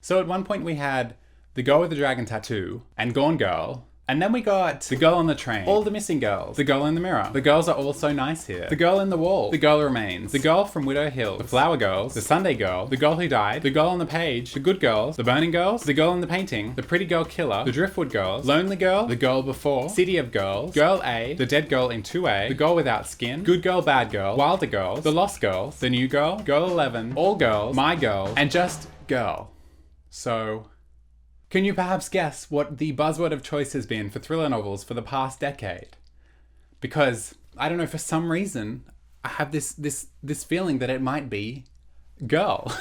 So at one point we had the girl with the dragon tattoo and Gone Girl. And then we got the girl on the train, all the missing girls, the girl in the mirror. The girls are all so nice here. The girl in the wall, the girl remains, the girl from Widow Hill, the flower girls, the Sunday girl, the girl who died, the girl on the page, the good girls, the burning girls, the girl in the painting, the pretty girl killer, the driftwood girls, lonely girl, the girl before, city of girls, girl A, the dead girl in 2A, the girl without skin, good girl, bad girl, wilder girls, the lost girls, the new girl, girl 11, all girls, my girl, and just girl. So, can you perhaps guess what the buzzword of choice has been for thriller novels for the past decade? Because, I don't know, for some reason, I have this feeling that it might be girl.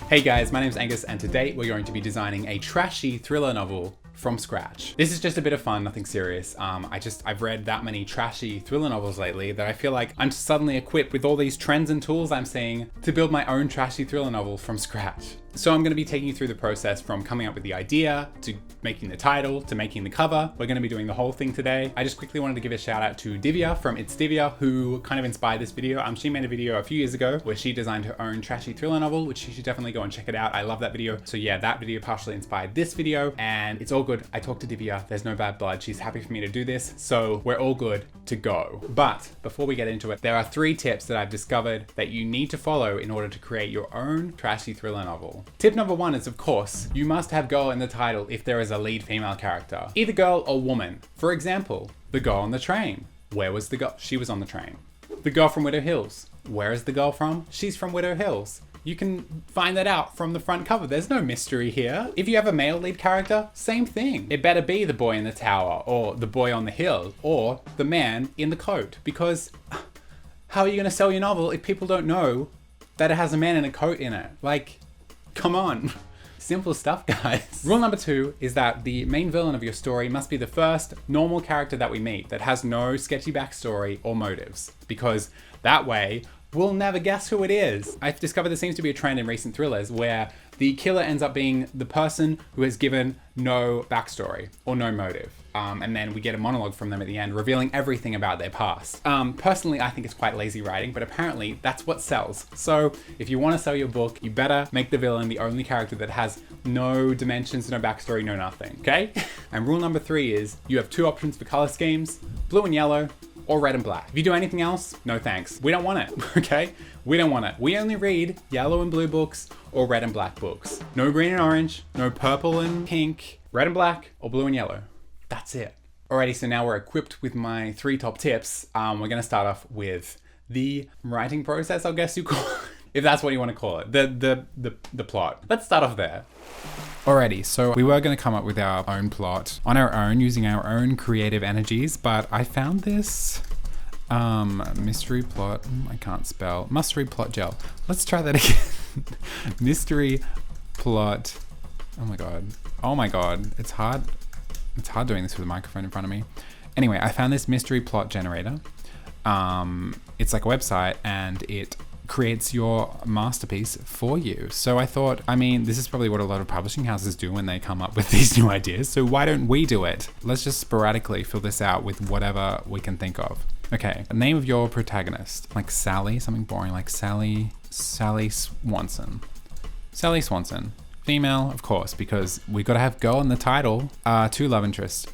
Hey guys, my name's Angus, and today we're going to be designing a trashy thriller novel from scratch. This is just a bit of fun, nothing serious. I've read that many trashy thriller novels lately that I feel like I'm suddenly equipped with all these trends and tools I'm seeing to build my own trashy thriller novel from scratch. So I'm going to be taking you through the process from coming up with the idea, to making the title, to making the cover. We're going to be doing the whole thing today. I just quickly wanted to give a shout out to Divya from It's Divya, who kind of inspired this video. She made a video a few years ago where she designed her own trashy thriller novel, which you should definitely go and check it out. I love that video. So yeah, that video partially inspired this video, and it's all good. I talked to Divya. There's no bad blood. She's happy for me to do this. So we're all good to go. But before we get into it, there are 3 tips that I've discovered that you need to follow in order to create your own trashy thriller novel. Tip number 1 is, of course, you must have girl in the title if there is a lead female character. Either girl or woman. For example, the girl on the train. Where was the girl? She was on the train. The girl from Widow Hills. Where is the girl from? She's from Widow Hills. You can find that out from the front cover. There's no mystery here. If you have a male lead character, same thing. It better be the boy in the tower, or the boy on the hill, or the man in the coat. Because how are you gonna sell your novel if people don't know that it has a man in a coat in it? Like, come on. Simple stuff, guys. Rule number 2 is that the main villain of your story must be the first normal character that we meet that has no sketchy backstory or motives, because that way we'll never guess who it is. I've discovered there seems to be a trend in recent thrillers where the killer ends up being the person who has given no backstory or no motive. And then we get a monologue from them at the end, revealing everything about their past. Personally, I think it's quite lazy writing, but apparently that's what sells. So if you want to sell your book, you better make the villain the only character that has no dimensions, no backstory, no nothing, okay? And rule number 3 is you have 2 options for color schemes, blue and yellow, or red and black. If you do anything else, no thanks. We don't want it, okay? We don't want it. We only read yellow and blue books or red and black books. No green and orange, no purple and pink, red and black, or blue and yellow. That's it. Alrighty, so now we're equipped with my 3 top tips. We're gonna start off with the writing process, I guess you call it, if that's what you want to call it, the plot. Let's start off there. Alrighty, so we were going to come up with our own plot on our own, using our own creative energies, but I found this mystery plot, I can't spell, mystery plot gel. Let's try that again. Mystery plot, oh my god, it's hard doing this with a microphone in front of me. Anyway, I found this mystery plot generator. It's like a website, and it creates your masterpiece for you. So I thought, this is probably what a lot of publishing houses do when they come up with these new ideas. So why don't we do it? Let's just sporadically fill this out with whatever we can think of. Okay, the name of your protagonist, like Sally, something boring like Sally Swanson. Sally Swanson. Female, of course, because we gotta have girl in the title. 2 love interests.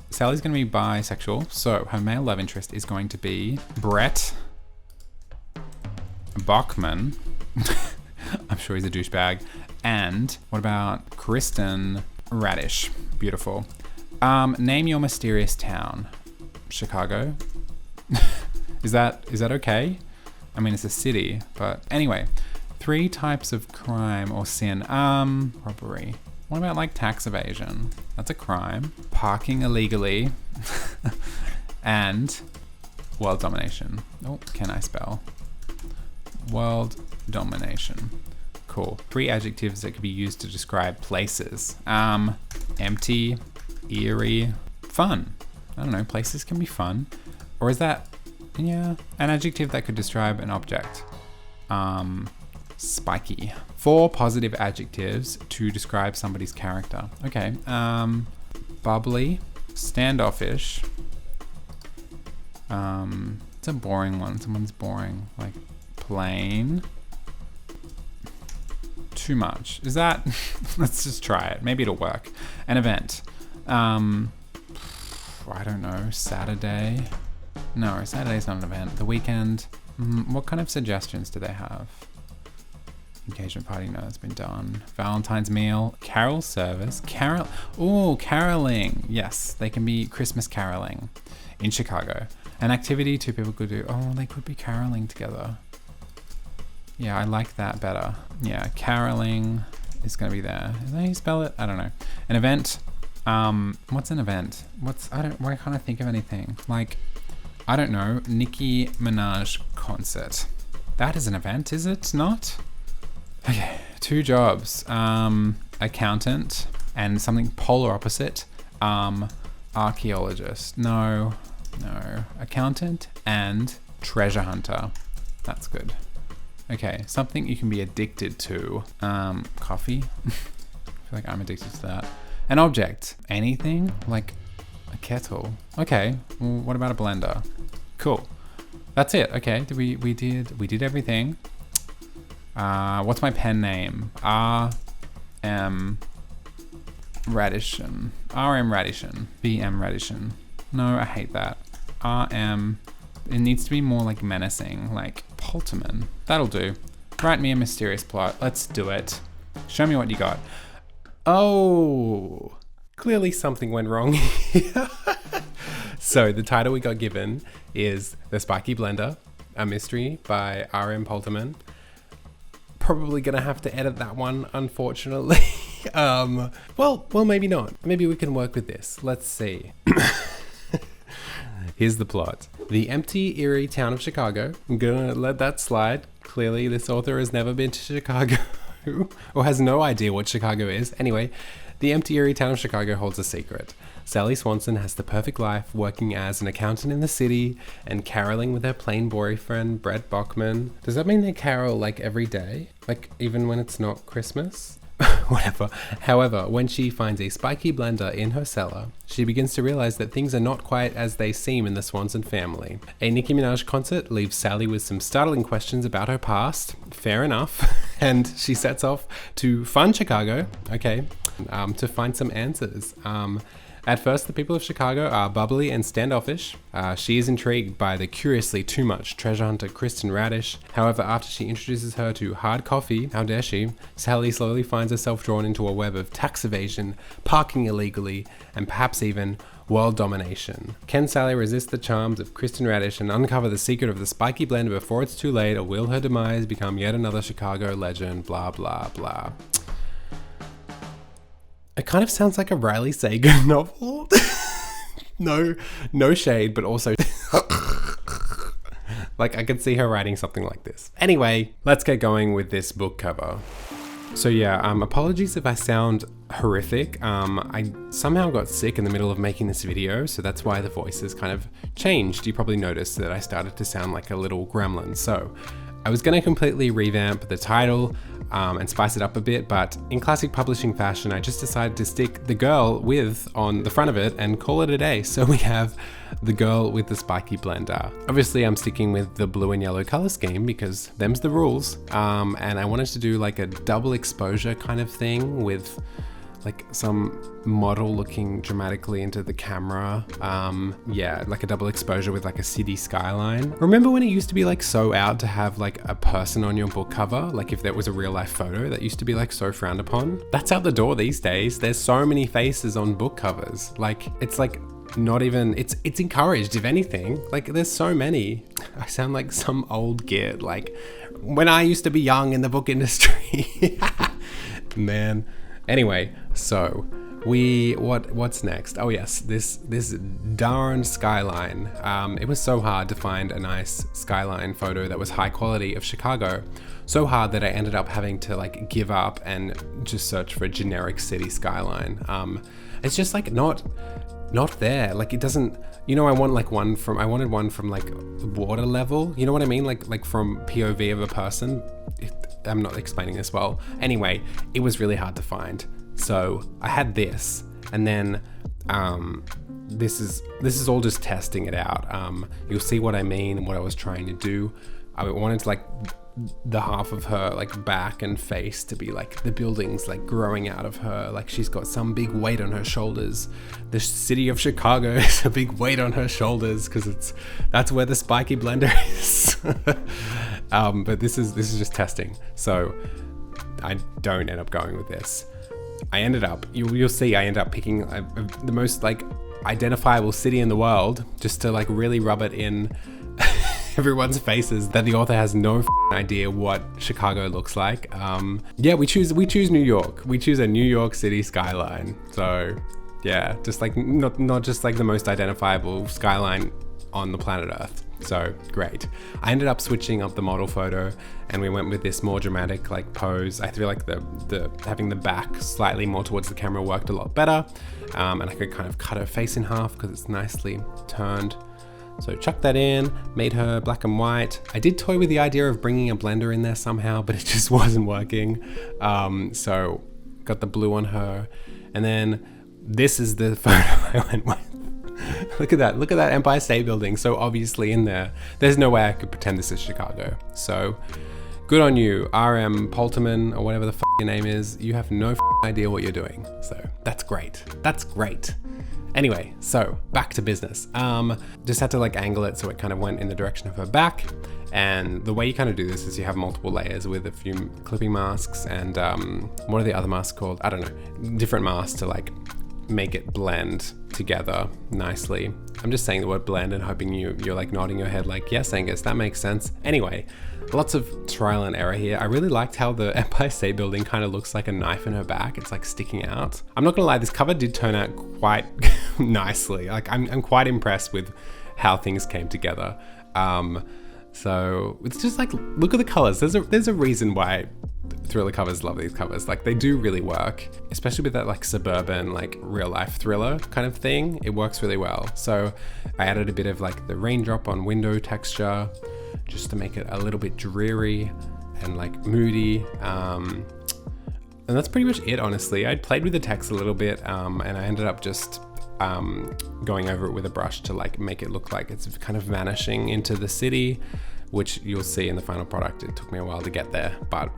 Sally's gonna be bisexual, so her male love interest is going to be Brett Bachman. I'm sure he's a douchebag. And what about Kristen Radish? Beautiful. Name your mysterious town. Chicago. Is that okay? It's a city, but anyway. 3 types of crime or sin. Robbery. What about like tax evasion? That's a crime. Parking illegally. And world domination. Oh, can I spell? World domination. Cool. 3 adjectives that could be used to describe places. Empty, eerie, fun. I don't know, places can be fun. Or is that, an adjective that could describe an object. Spiky. 4 positive adjectives to describe somebody's character. Okay. Bubbly, standoffish, It's a boring one. Someone's boring. Like plain. Too much. Is that? Let's just try it. Maybe it'll work. An event. I don't know. Saturday. No, Saturday's not an event. The weekend. What kind of suggestions do they have? Engagement party, no, that's been done. Valentine's meal, carol service, caroling. Yes, they can be Christmas caroling in Chicago. An activity two people could do. Oh, they could be caroling together. Yeah, I like that better. Yeah, caroling is gonna be there. Is that how you spell it? I don't know. An event. What's an event? Why can't I think of anything? Like, I don't know, Nicki Minaj concert. That is an event, is it not? Okay, 2 jobs. Accountant and something polar opposite. Archaeologist. No. Accountant and treasure hunter. That's good. Okay, something you can be addicted to. Coffee. I feel like I'm addicted to that. An object. Anything? Like a kettle. Okay, well, what about a blender? Cool. That's it. Okay, we did everything. What's my pen name? R.M. Radisson. R.M. Radisson. B.M. Radisson. No, I hate that. R.M. It needs to be more like menacing, like Polterman. That'll do. Write me a mysterious plot. Let's do it. Show me what you got. Oh, clearly something went wrong here. So the title we got given is The Spiky Blender, a mystery by R.M. Polterman. Probably gonna have to edit that one, unfortunately. Well, maybe not. Maybe we can work with this. Let's see. Here's the plot. The empty, eerie town of Chicago. I'm gonna let that slide. Clearly, this author has never been to Chicago or has no idea what Chicago is. Anyway, the empty, eerie town of Chicago holds a secret. Sally Swanson has the perfect life, working as an accountant in the city and caroling with her plain boyfriend, Brett Bachman. Does that mean they carol like every day? Like even when it's not Christmas? Whatever. However, when she finds a spiky blender in her cellar, she begins to realize that things are not quite as they seem in the Swanson family. A Nicki Minaj concert leaves Sally with some startling questions about her past. Fair enough. And she sets off to fun Chicago, to find some answers. At first, the people of Chicago are bubbly and standoffish. She is intrigued by the curiously too much treasure hunter Kristen Radish. However, after she introduces her to hard coffee, how dare she, Sally slowly finds herself drawn into a web of tax evasion, parking illegally, and perhaps even world domination. Can Sally resist the charms of Kristen Radish and uncover the secret of the spiky blender before it's too late, or will her demise become yet another Chicago legend? Blah, blah, blah. It kind of sounds like a Riley Sager novel. No shade, but also like I could see her writing something like this. Anyway, let's get going with this book cover. So yeah, apologies if I sound horrific. I somehow got sick in the middle of making this video, so that's why the voice has kind of changed. You probably noticed that I started to sound like a little gremlin. So I was going to completely revamp the title and spice it up a bit, but in classic publishing fashion, I just decided to stick the girl with on the front of it and call it a day. So we have the girl with the spiky blender. Obviously, I'm sticking with the blue and yellow color scheme because them's the rules. And I wanted to do like a double exposure kind of thing with like some model looking dramatically into the camera. Yeah, like a double exposure with like a city skyline. Remember when it used to be like so out to have like a person on your book cover? Like if that was a real life photo, that used to be like so frowned upon. That's out the door these days. There's so many faces on book covers. Like it's like not even, it's encouraged if anything. Like there's so many. I sound like some old git, like when I used to be young in the book industry. Man. Anyway, so what's next? Oh yes, this darn skyline. It was so hard to find a nice skyline photo that was high quality of Chicago. So hard that I ended up having to like give up and just search for a generic city skyline. It's just like not there. Like it doesn't, you know, I wanted one from like water level. You know what I mean? Like from POV of a person. I'm not explaining this well. Anyway, it was really hard to find. So I had this, and then this is all just testing it out. You'll see what I mean and what I was trying to do. I wanted to like the half of her like back and face to be like the buildings like growing out of her, like she's got some big weight on her shoulders. The city of Chicago is a big weight on her shoulders because that's where the spiky blender is. But this is just testing, so I don't end up going with this. I ended up, you'll see, I end up picking the most like identifiable city in the world just to like really rub it in everyone's faces that the author has no idea what Chicago looks like. Yeah, we choose New York. We choose a New York City skyline. So yeah, just like not just like the most identifiable skyline on the planet Earth. So great. I ended up switching up the model photo and we went with this more dramatic like pose. I feel like the having the back slightly more towards the camera worked a lot better. And I could kind of cut her face in half because it's nicely turned. So chuck that in, made her black and white. I did toy with the idea of bringing a blender in there somehow, but it just wasn't working. So got the blue on her. And then this is the photo I went with. Look at that Empire State Building so obviously in there. There's no way I could pretend this is Chicago. So good on you, RM Polterman or whatever the your name is. You have no idea what you're doing. So that's great. That's great. Anyway, so back to business. Just had to like angle it so it kind of went in the direction of her back. And the way you kind of do this is you have multiple layers with a few clipping masks and what are the other masks called? I don't know, different masks to like make it blend together nicely. I'm just saying the word blend and hoping you're like nodding your head like, yes, Angus, that makes sense. Anyway, lots of trial and error here. I really liked how the Empire State Building kind of looks like a knife in her back. It's like sticking out. I'm not gonna lie, this cover did turn out quite nicely. Like I'm quite impressed with how things came together. So it's just like, look at the colors. There's a reason why thriller covers love these covers. Like they do really work, especially with that like suburban, like real life thriller kind of thing. It works really well. So I added a bit of like the raindrop on window texture just to make it a little bit dreary and like moody. And that's pretty much it, honestly. I played with the text a little bit and I ended up just going over it with a brush to like make it look like it's kind of vanishing into the city, which you'll see in the final product. It took me a while to get there, but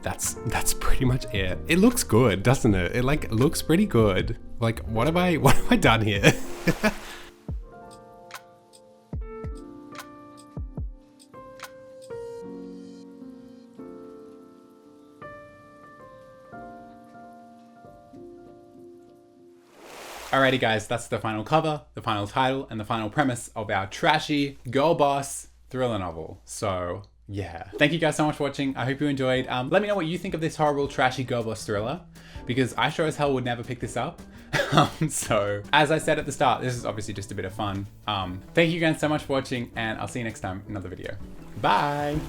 that's pretty much it. It looks good, doesn't it? It like looks pretty good. Like what have I done here? Alrighty guys, that's the final cover, the final title, and the final premise of our trashy girl boss thriller novel. So yeah, thank you guys so much for watching. I hope you enjoyed. Let me know what you think of this horrible trashy girl boss thriller, because I sure as hell would never pick this up. So as I said at the start, this is obviously just a bit of fun. Thank you guys so much for watching, and I'll see you next time in another video. Bye.